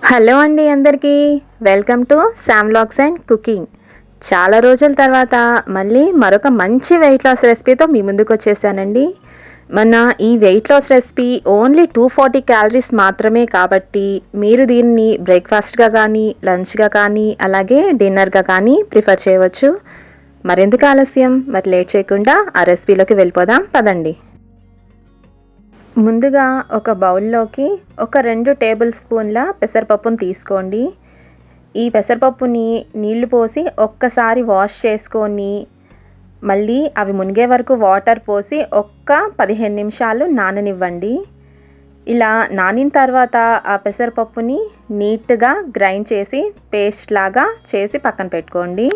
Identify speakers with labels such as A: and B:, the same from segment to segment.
A: Hello అండి అందరికీ welcome to Sam vlogs and cooking. చాలా రోజుల తర్వాత మళ్ళీ మరొక మంచి వెయిట్ లాస్ రెసిపీతో మీ ముందుకు వచ్చేసానండి. మన ఈ weight loss recipe only 240 calories మాత్రమే కాబట్టి మీరు దీన్ని బ్రేక్ఫాస్ట్గా కానీ లంచ్గా కానీ అలాగే డిన్నర్గా కానీ ప్రిఫర్ చేయవచ్చు. మరెందుకు ఆలస్యం, మరి లేట్ చేయకుండా ఆ రెసిపీలోకి వెళ్ళిపోదాం పదండి. ముందుగా ఒక బౌల్లోకి ఒక 2 టేబుల్ స్పూన్ల పెసరపప్పును తీసుకోండి. ఈ పెసరపప్పుని నీళ్లు పోసి ఒక్కసారి వాష్ చేసుకొని మళ్ళీ అవి మునిగే వరకు వాటర్ పోసి 15 నిమిషాలు నాననివ్వండి. ఇలా నానిన తర్వాత ఆ పెసరపప్పుని నీట్గా గ్రైండ్ చేసి పేస్ట్ లాగా చేసి పక్కన పెట్టుకోండి.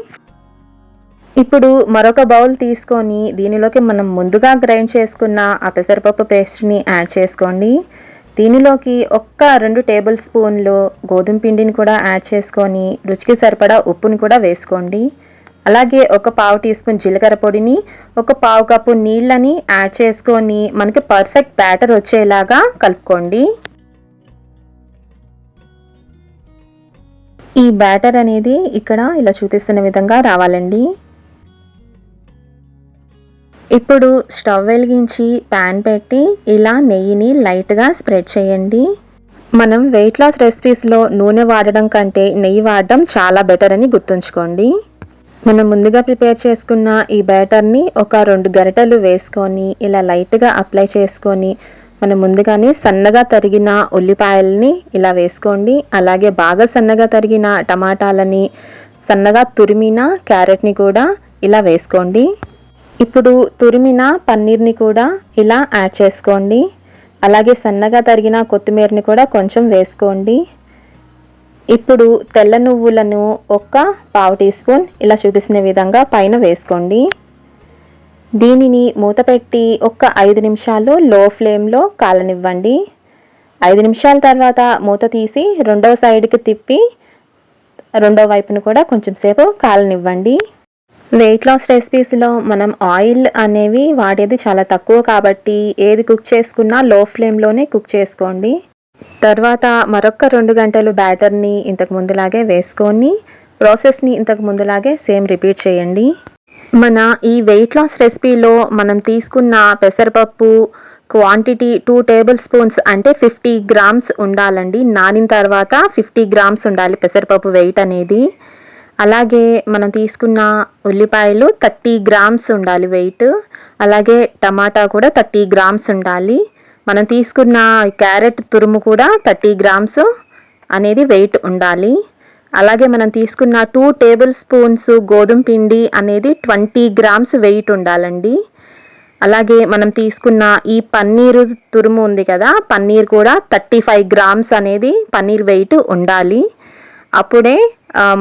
A: ఇప్పుడు మరొక బౌల్ తీసుకొని దీనిలోకి మనం ముందుగా గ్రైండ్ చేసుకున్న ఆ పెసరపప్పు పేస్ట్ని యాడ్ చేసుకోండి. దీనిలోకి 2 టేబుల్ స్పూన్లు గోధుమ పిండిని కూడా యాడ్ చేసుకొని రుచికి సరిపడా ఉప్పుని కూడా వేసుకోండి. అలాగే 1/4 టీ స్పూన్ జీలకర్ర పొడిని, 1/4 కప్పు నీళ్ళని యాడ్ చేసుకొని మనకి పర్ఫెక్ట్ బ్యాటర్ వచ్చేలాగా కలుపుకోండి. ఈ బ్యాటర్ అనేది ఇక్కడ ఇలా చూపిస్తున్న విధంగా రావాలండి. ఇప్పుడు స్టవ్ వెలిగించి ప్యాన్ పెట్టి ఇలా నెయ్యిని లైట్గా స్ప్రెడ్ చేయండి. మనం వెయిట్ లాస్ రెసిపీస్లో నూనె వాడడం కంటే నెయ్యి వాడడం చాలా బెటర్ అని గుర్తుంచుకోండి. మనం ముందుగా ప్రిపేర్ చేసుకున్న ఈ బ్యాటర్ని ఒక 2 గరిటెలు వేసుకొని ఇలా లైట్గా అప్లై చేసుకొని మనం ముందుగానే సన్నగా తరిగిన ఉల్లిపాయలని ఇలా వేసుకోండి. అలాగే బాగా సన్నగా తరిగిన టమాటాలని, సన్నగా తురిమిన క్యారెట్ని కూడా ఇలా వేసుకోండి. ఇప్పుడు తురిమిన పన్నీర్ని కూడా ఇలా యాడ్ చేసుకోండి. అలాగే సన్నగా తరిగిన కొత్తిమీరని కూడా కొంచెం వేసుకోండి. ఇప్పుడు తెల్ల నువ్వులను 1/4 టీ స్పూన్ ఇలా చూపిస్తున్న విధంగా పైన వేసుకోండి. దీనిని మూత పెట్టి 5 నిమిషాలు లో ఫ్లేమ్లో కాలనివ్వండి. 5 నిమిషాల తర్వాత మూత తీసి రెండవ సైడ్కి తిప్పి రెండో వైపును కూడా కొంచెం సేపు కాలనివ్వండి. వెయిట్ లాస్ రెసిపీస్లో మనం ఆయిల్ అనేవి వాడేది చాలా తక్కువ కాబట్టి ఏది కుక్ చేసుకున్నా లో ఫ్లేమ్లోనే కుక్ చేసుకోండి. తర్వాత మరొక 2 గంటలు బ్యాటర్ని ఇంతకు ముందులాగే వేసుకొని ప్రాసెస్ని ఇంతకు ముందులాగే సేమ్ రిపీట్ చేయండి. మన ఈ వెయిట్ లాస్ రెసిపీలో మనం తీసుకున్న పెసరపప్పు క్వాంటిటీ 2 టేబుల్ స్పూన్స్ అంటే 50 గ్రామ్స్ ఉండాలండి. నానిన తర్వాత 50 గ్రామ్స్ ఉండాలి పెసరపప్పు వెయిట్ అనేది. అలాగే మనం తీసుకున్న ఉల్లిపాయలు 30 గ్రామ్స్ ఉండాలి వెయిట్. అలాగే టమాటా కూడా 30 గ్రామ్స్ ఉండాలి. మనం తీసుకున్న క్యారెట్ తురుము కూడా 30 గ్రామ్స్ అనేది వెయిట్ ఉండాలి. అలాగే మనం తీసుకున్న 2 టేబుల్ స్పూన్స్ గోధుమ పిండి అనేది 20 గ్రామ్స్ వెయిట్ ఉండాలండి. అలాగే మనం తీసుకున్న ఈ పన్నీరు తురుము ఉంది కదా, పన్నీర్ కూడా 35 గ్రామ్స్ అనేది పన్నీర్ వెయిట్ ఉండాలి. అప్పుడే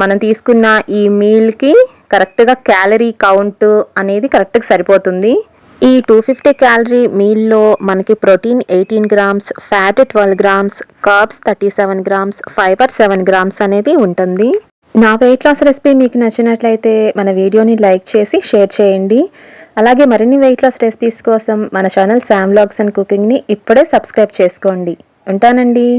A: మనం తీసుకున్న ఈ మీల్కి కరెక్ట్గా క్యాలరీ కౌంట్ అనేది కరెక్ట్గా సరిపోతుంది. ఈ 250 క్యాలరీ మీల్లో మనకి protein 18 grams, fat 12 grams, carbs 37 grams, fibre 7 grams అనేది ఉంటుంది. నా వెయిట్ లాస్ రెసిపీ మీకు నచ్చినట్లయితే మన వీడియోని లైక్ చేసి షేర్ చేయండి. అలాగే మరిన్ని వెయిట్ లాస్ రెసిపీస్ కోసం మన ఛానల్ శామ్ వ్లాగ్స్ అండ్ కుకింగ్ని ఇప్పుడే సబ్స్క్రైబ్ చేసుకోండి. ఉంటానండి.